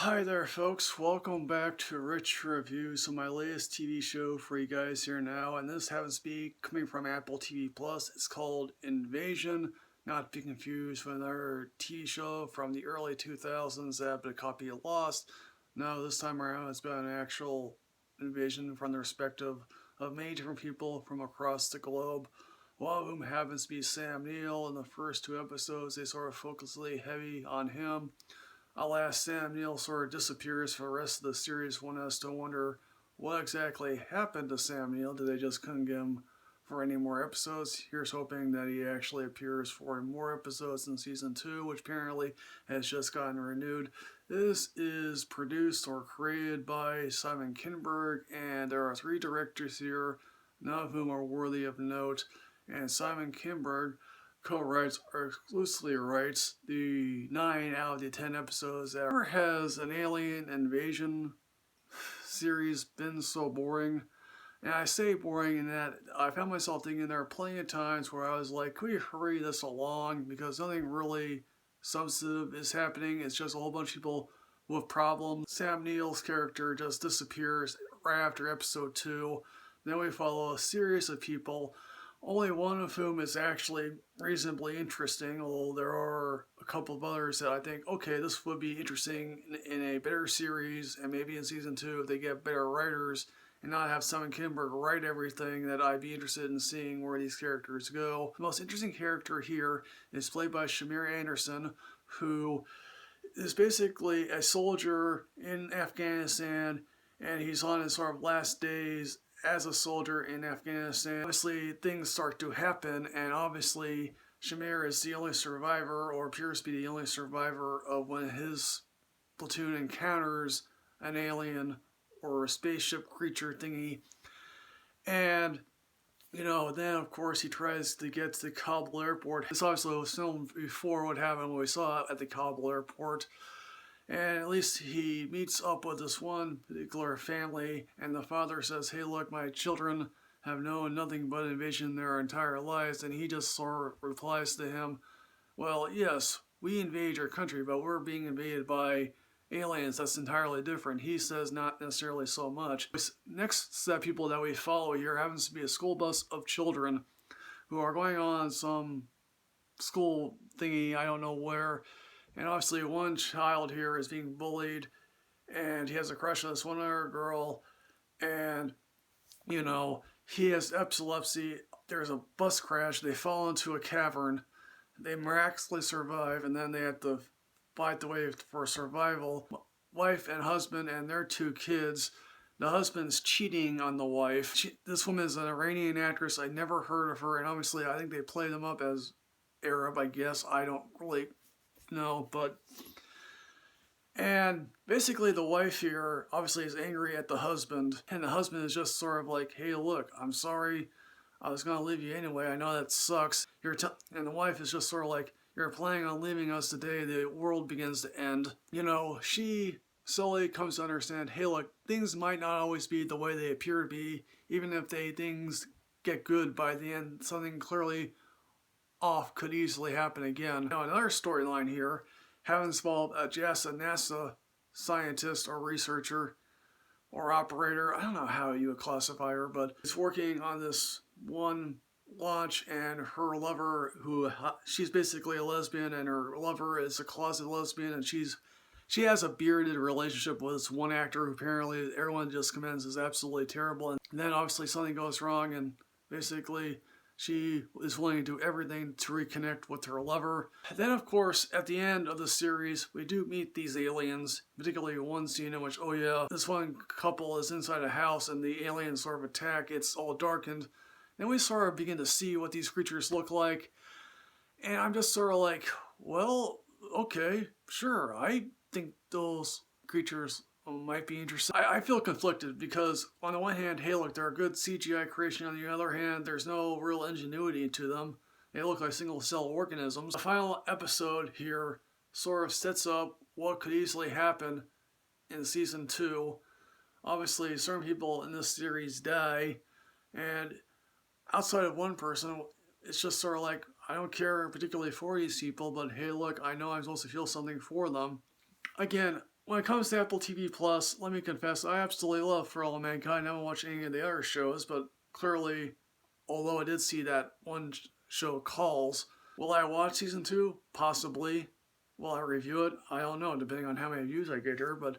Hi there folks, welcome back to Rich Reviews on my latest TV show for you guys here now, and this happens to be coming from Apple TV Plus. It's called Invasion, not to be confused with another TV show from the early 2000s that had a copy of Lost. No, this time around it's been an actual invasion from the perspective of many different people from across the globe. One of whom happens to be Sam Neill. In the first two episodes they sort of focus really heavy on him. Alas, Sam Neill sort of disappears for the rest of the series. One has to wonder what exactly happened to Sam Neill. Did they just couldn't get him for any more episodes? Here's hoping that he actually appears for more episodes in season 2, which apparently has just gotten renewed. This is produced or created by Simon Kinberg, and there are 3 directors here, none of whom are worthy of note. And Simon Kinberg co-writes or exclusively writes the 9 out of the 10 episodes. Never has an alien invasion series been so boring. And I say boring in that I found myself thinking there are plenty of times where I was like, could we hurry this along? Because nothing really substantive is happening. It's just a whole bunch of people with problems. Sam Neill's character just disappears right after episode 2. Then we follow a series of people, only one of whom is actually reasonably interesting, although there are a couple of others that I think, okay, this would be interesting in a better series, and maybe in season 2 if they get better writers and not have Simon Kinberg write everything, that I'd be interested in seeing where these characters go. The most interesting character here is played by Shamir Anderson, who is basically a soldier in Afghanistan, and he's on his sort of last days as a soldier in Afghanistan. Obviously, things start to happen, and obviously, Shamir is the only survivor, or appears to be the only survivor, of when his platoon encounters an alien or a spaceship creature thingy. And, then of course he tries to get to the Kabul airport. This obviously was filmed before what happened when we saw it at the Kabul airport. And at least he meets up with this one particular family, and the father says, hey look, my children have known nothing but invasion their entire lives, and he just sort of replies to him, well, yes, we invade your country, but we're being invaded by aliens. That's entirely different. He says not necessarily so much. Next set of people that we follow here happens to be a school bus of children who are going on some school thingy, I don't know where. And obviously one child here is being bullied, and he has a crush on this one other girl, and, he has epilepsy. There's a bus crash, they fall into a cavern, they miraculously survive, and then they have to fight the way for survival. Wife and husband and their 2 kids. The husband's cheating on the wife. This woman is an Iranian actress. I never heard of her, and obviously I think they play them up as Arab, I guess. I don't really know, and basically the wife here obviously is angry at the husband, and the husband is just sort of like, hey look, I'm sorry, I was gonna leave you anyway, I know that sucks. And the wife is just sort of like, you're planning on leaving us today, the world begins to end. She slowly comes to understand, hey look, things might not always be the way they appear to be. Even if things get good by the end, something clearly off could easily happen again. Now another storyline here happens to involve a NASA scientist or researcher or operator. I don't know how you would classify her, but is working on this one launch, and her lover, she's basically a lesbian, and her lover is a closet lesbian, and she has a bearded relationship with this one actor who apparently everyone just commends is absolutely terrible. And then obviously something goes wrong, and basically she is willing to do everything to reconnect with her lover. Then, of course, at the end of the series, we do meet these aliens, particularly one scene in which, oh yeah, this one couple is inside a house and the aliens sort of attack. It's all darkened. Then we sort of begin to see what these creatures look like. And I'm just sort of like, well, okay, sure, I think those creatures might be interesting. I feel conflicted because on the one hand, hey look, they're a good CGI creation. On the other hand, there's no real ingenuity to them. They look like single cell organisms. The final episode here sort of sets up what could easily happen in season 2. Obviously, certain people in this series die, and outside of one person, it's just sort of like, I don't care particularly for these people, but hey look, I know I'm supposed to feel something for them. Again, When it comes to Apple TV Plus, let me confess, I absolutely love For All of Mankind. I haven't watched any of the other shows, but clearly, although I did see that one show, Calls, will I watch season 2? Possibly. Will I review it? I don't know, depending on how many views I get here, but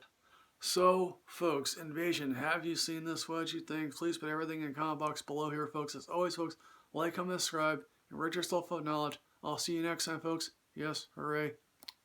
so, folks, Invasion, have you seen this? What did you think? Please put everything in the comment box below here, folks. As always, folks, like, comment, subscribe, and enrich yourself with knowledge. I'll see you next time, folks. Yes, hooray.